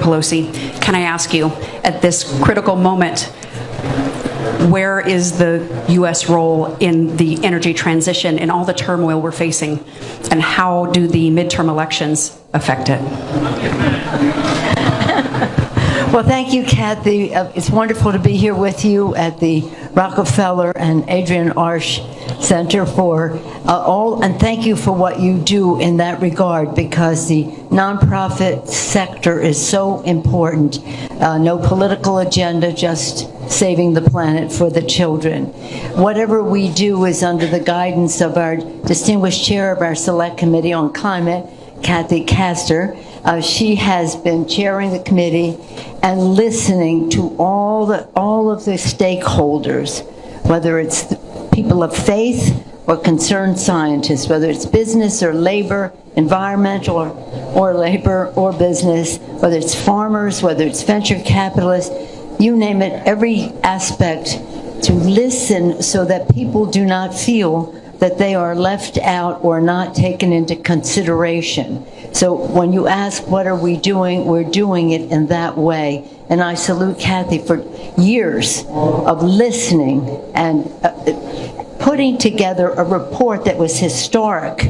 Pelosi, can I ask you, at this critical moment, where is the U.S. role in the energy transition and all the turmoil we're facing, and how do the midterm elections affect it? Well, thank you, Kathy. It's wonderful to be here with you at the Rockefeller and Adrienne Arsh Center for and thank you for what you do in that regard, because the nonprofit sector is so important. No political agenda, just saving the planet for the children. Whatever we do is under the guidance of our distinguished chair of our Select Committee on Climate, Kathy Castor. She has been chairing the committee and listening to all of the stakeholders, whether it's the people of faith or concerned scientists, whether it's business or labor, environmental or labor or business, whether it's farmers, whether it's venture capitalists, you name it, every aspect, to listen so that people do not feel that they are left out or not taken into consideration. So when you ask what are we doing, we're doing it in that way. And I salute Kathy for years of listening and putting together a report that was historic.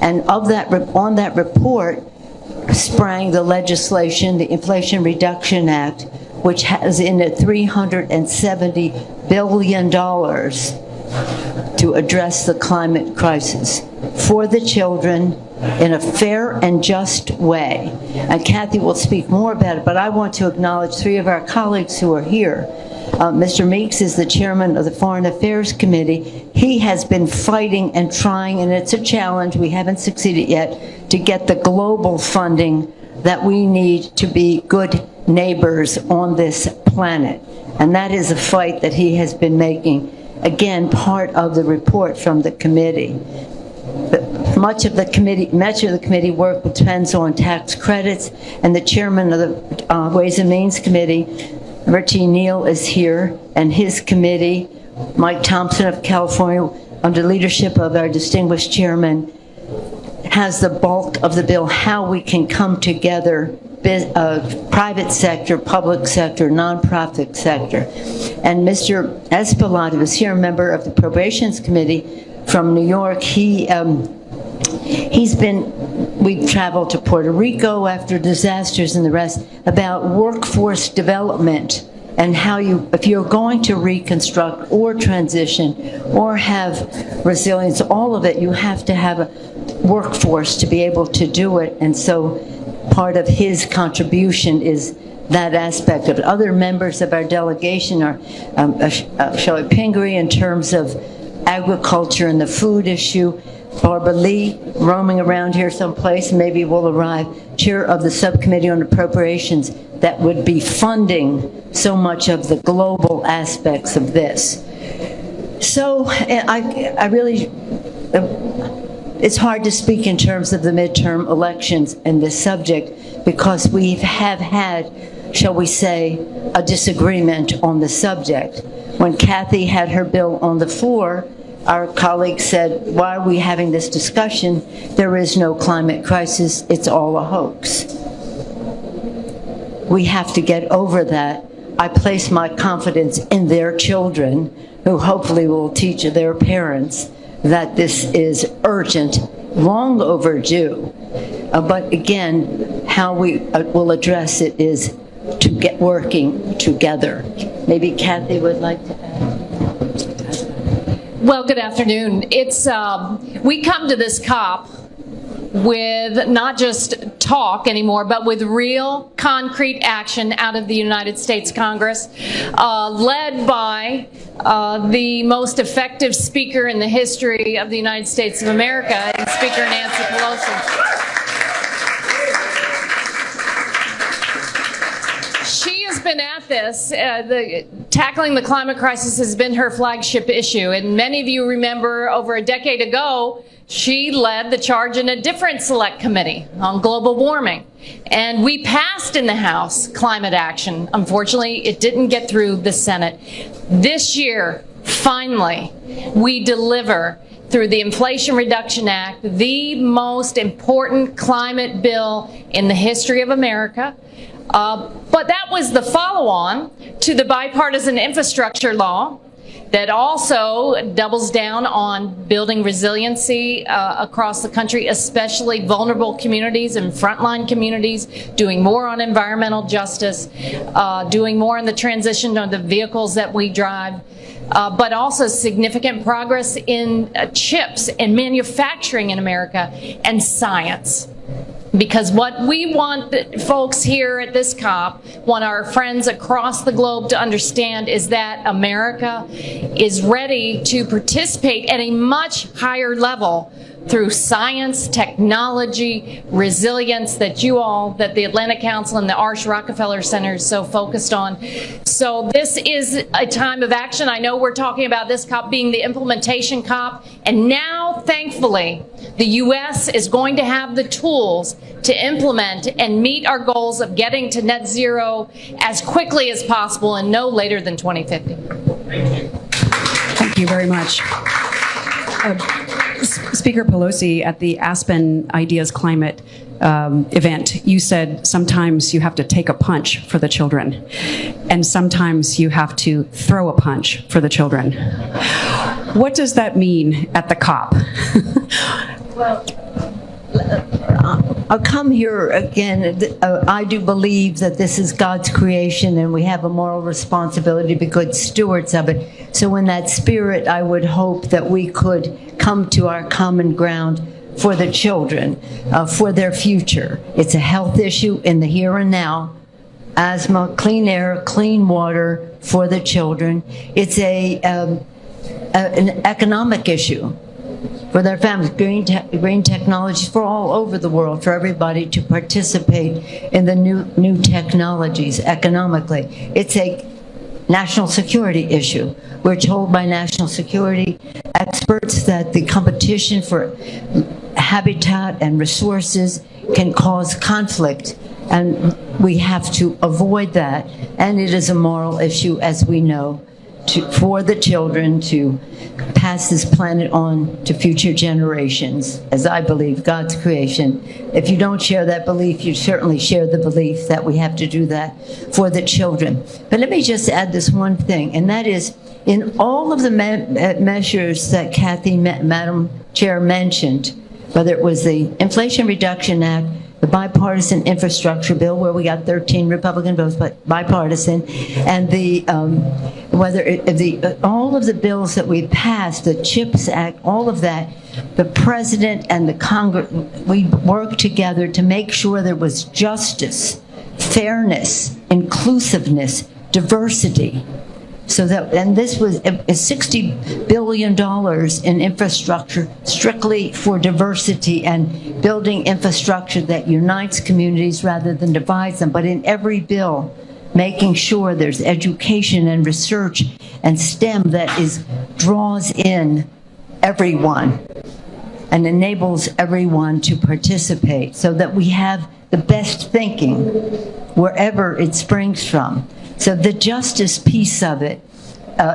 And on that report sprang the legislation, the Inflation Reduction Act, which has in it $370 billion to address the climate crisis for the children in a fair and just way. And Kathy will speak more about it, but I want to acknowledge three of our colleagues who are here. Mr. Meeks is the chairman of the Foreign Affairs Committee. He has been fighting and trying, and it's a challenge, we haven't succeeded yet, to get the global funding that we need to be good neighbors on this planet. And that is a fight that he has been making. Again, part of the report from the committee. Much of the committee work depends on tax credits, and the chairman of the Ways and Means Committee, Richie Neal, is here, and his committee, Mike Thompson of California, under leadership of our distinguished chairman, has the bulk of the bill, how we can come together, private sector, public sector, nonprofit sector. And Mr. Espelot, who is here, a member of the Appropriations Committee from New York, we've traveled to Puerto Rico after disasters and the rest, about workforce development and how if you're going to reconstruct or transition or have resilience, all of it, you have to have a workforce to be able to do it. And so part of his contribution is that aspect of it. Other members of our delegation are Shelley Pingree in terms of agriculture and the food issue, Barbara Lee, roaming around here someplace, maybe will arrive, chair of the subcommittee on appropriations that would be funding so much of the global aspects of this. So I really, it's hard to speak in terms of the midterm elections and this subject because we have had, shall we say, a disagreement on the subject. When Kathy had her bill on the floor, our colleague said, why are we having this discussion? There is no climate crisis, it's all a hoax. We have to get over that. I place my confidence in their children, who hopefully will teach their parents that this is urgent, long overdue. But again, how we will address it is to get working together. Maybe Kathy would like to add. Well, good afternoon. It's we come to this COP with not just talk anymore, but with real concrete action out of the United States Congress, led by the most effective speaker in the history of the United States of America, and Speaker Nancy Pelosi. Been at this. Tackling the climate crisis has been her flagship issue, and many of you remember over a decade ago she led the charge in a different select committee on global warming, and we passed in the House climate action. Unfortunately, it didn't get through the Senate. This year, finally, we deliver through the Inflation Reduction Act, the most important climate bill in the history of America. But that was the follow-on to the bipartisan infrastructure law that also doubles down on building resiliency across the country, especially vulnerable communities and frontline communities, doing more on environmental justice, doing more in the transition of the vehicles that we drive, but also significant progress in chips and manufacturing in America and science. Because what we want folks here at this COP, want our friends across the globe to understand, is that America is ready to participate at a much higher level through science, technology, resilience that that the Atlantic Council and the Arsh Rockefeller Center is so focused on. So this is a time of action. I know we're talking about this COP being the implementation COP, and now, thankfully, the U.S. is going to have the tools to implement and meet our goals of getting to net zero as quickly as possible and no later than 2050. Thank you. Thank you very much. Speaker Pelosi, at the Aspen Ideas Climate event, you said sometimes you have to take a punch for the children, and sometimes you have to throw a punch for the children. What does that mean at the COP? Well, I'll come here again. I do believe that this is God's creation and we have a moral responsibility to be good stewards of it. So in that spirit, I would hope that we could come to our common ground for the children, for their future. It's a health issue in the here and now. Asthma, clean air, clean water for the children. It's an economic issue for their families, green technologies for all over the world, for everybody to participate in the new technologies economically. It's a national security issue. We're told by national security experts that the competition for habitat and resources can cause conflict, and we have to avoid that. And it is a moral issue, as we know, for the children to pass this planet on to future generations, as I believe, God's creation. If you don't share that belief, you certainly share the belief that we have to do that for the children. But let me just add this one thing, and that is, in all of the measures that Kathy, Madam Chair, mentioned, whether it was the Inflation Reduction Act, the bipartisan infrastructure bill, where we got 13 Republican votes, but bipartisan, and all of the bills that we passed, the CHIPS Act, all of that, the President and the Congress, we worked together to make sure there was justice, fairness, inclusiveness, diversity. So that, and this was $60 billion in infrastructure strictly for diversity and building infrastructure that unites communities rather than divides them. But in every bill, making sure there's education and research and STEM that draws in everyone and enables everyone to participate, so that we have the best thinking wherever it springs from. So the justice piece of it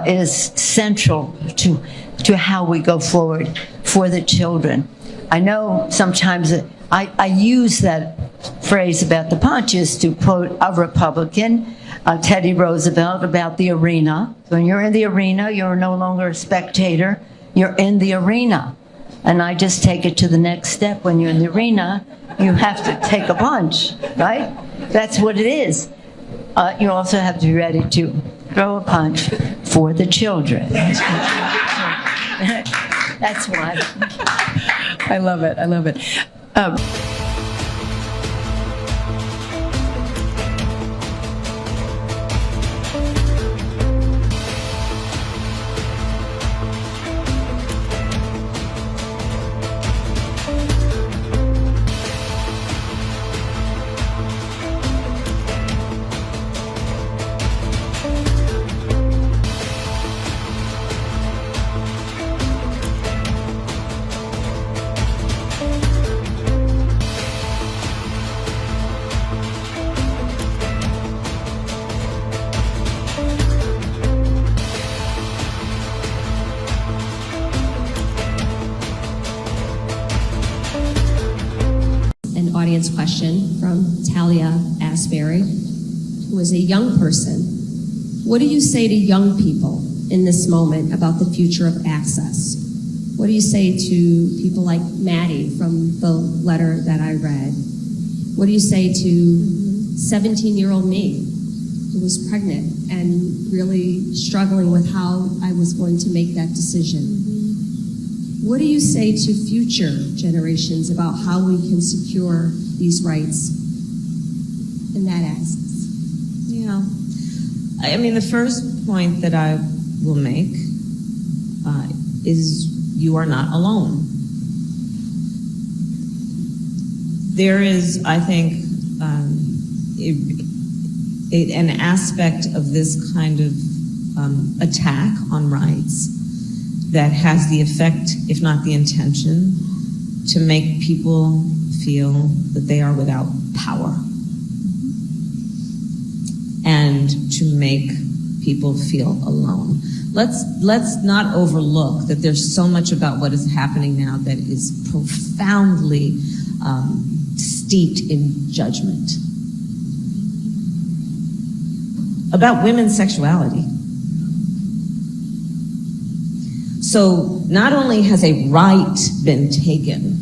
is central to how we go forward for the children. I know sometimes I use that phrase about the punches to quote a Republican, Teddy Roosevelt, about the arena. When you're in the arena, you're no longer a spectator, you're in the arena. And I just take it to the next step. When you're in the arena, you have to take a punch, right? That's what it is. You also have to be ready to throw a punch for the children. That's why. I love it. I love it. who is a young person, what do you say to young people in this moment about the future of access? What do you say to people like Maddie from the letter that I read? What do you say to 17-year-old me who was pregnant and really struggling with how I was going to make that decision? What do you say to future generations about how we can secure these rights in that access? Yeah. I mean, the first point that I will make is you are not alone. There is, I think, an aspect of this kind of attack on rights that has the effect, if not the intention, to make people feel that they are without power and to make people feel alone. Let's not overlook that there's so much about what is happening now that is profoundly steeped in judgment about women's sexuality. So not only has a right been taken,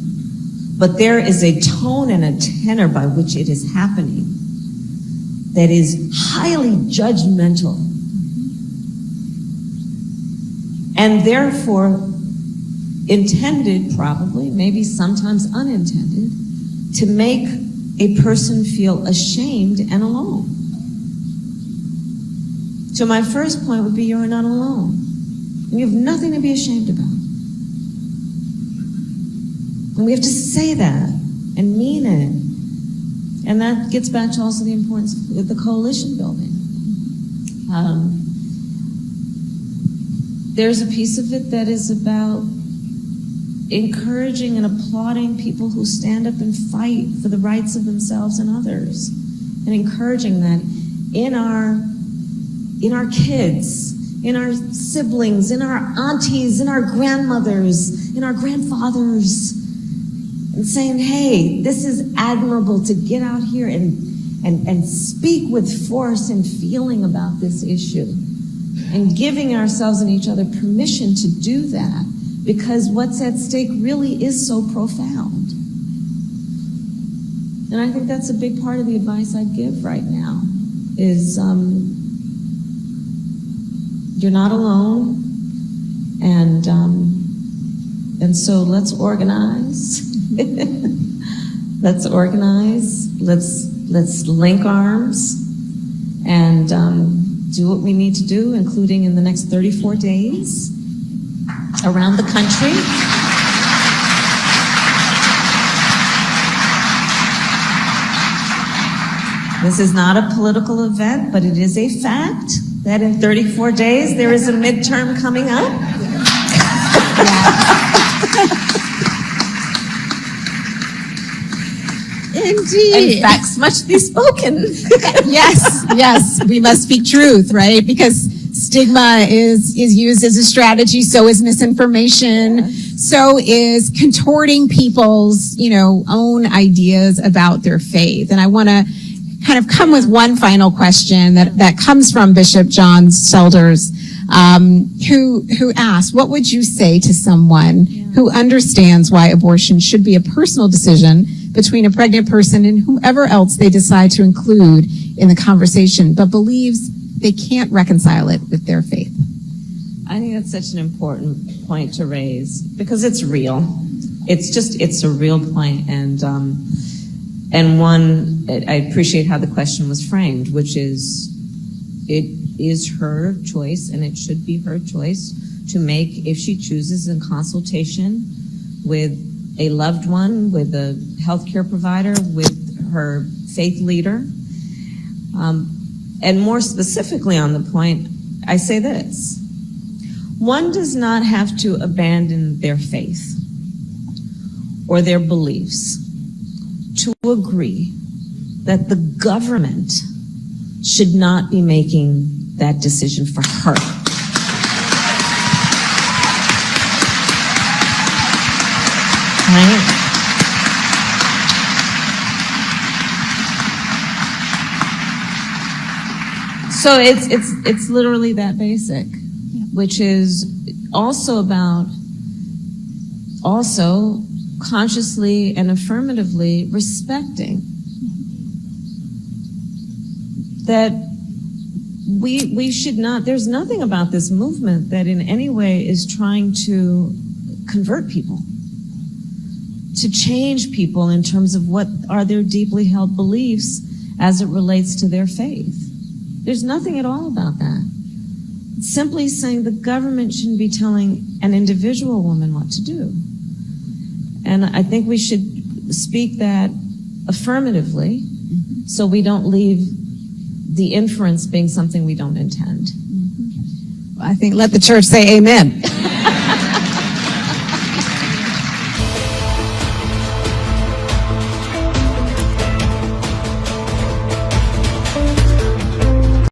but there is a tone and a tenor by which it is happening that is highly judgmental and therefore intended, probably, maybe sometimes unintended, to make a person feel ashamed and alone. So my first point would be you're not alone. And you have nothing to be ashamed about. And we have to say that and mean it. And that gets back to also the importance of the coalition building. There's a piece of it that is about encouraging and applauding people who stand up and fight for the rights of themselves and others. And encouraging that in our kids, in our siblings, in our aunties, in our grandmothers, in our grandfathers, and saying, hey, this is admirable to get out here and speak with force and feeling about this issue, and giving ourselves and each other permission to do that, because what's at stake really is so profound. And I think that's a big part of the advice I'd give right now, is you're not alone, and so let's organize. Let's organize. Let's link arms and do what we need to do, including in the next 34 days around the country. This is not a political event, but it is a fact that in 34 days there is a midterm coming up. Indeed. And facts must be spoken. Yes, we must speak truth, right? Because stigma is used as a strategy, so is misinformation, so is contorting people's, own ideas about their faith. And I want to kind of come with one final question that comes from Bishop John Selders, who asked, what would you say to someone who understands why abortion should be a personal decision between a pregnant person and whoever else they decide to include in the conversation, but believes they can't reconcile it with their faith? I think that's such an important point to raise, because it's real. It's a real point, and one, I appreciate how the question was framed, which is, it is her choice, and it should be her choice to make if she chooses, in consultation with a loved one, with a healthcare provider, with her faith leader. And more specifically on the point, I say this: one does not have to abandon their faith or their beliefs to agree that the government should not be making that decision for her. Right? So it's literally that basic, which is also about consciously and affirmatively respecting that we should not, there's nothing about this movement that in any way is trying to convert people, to change people in terms of what are their deeply held beliefs as it relates to their faith. There's nothing at all about that. It's simply saying the government shouldn't be telling an individual woman what to do. And I think we should speak that affirmatively so we don't leave the inference being something we don't intend. I think let the church say amen.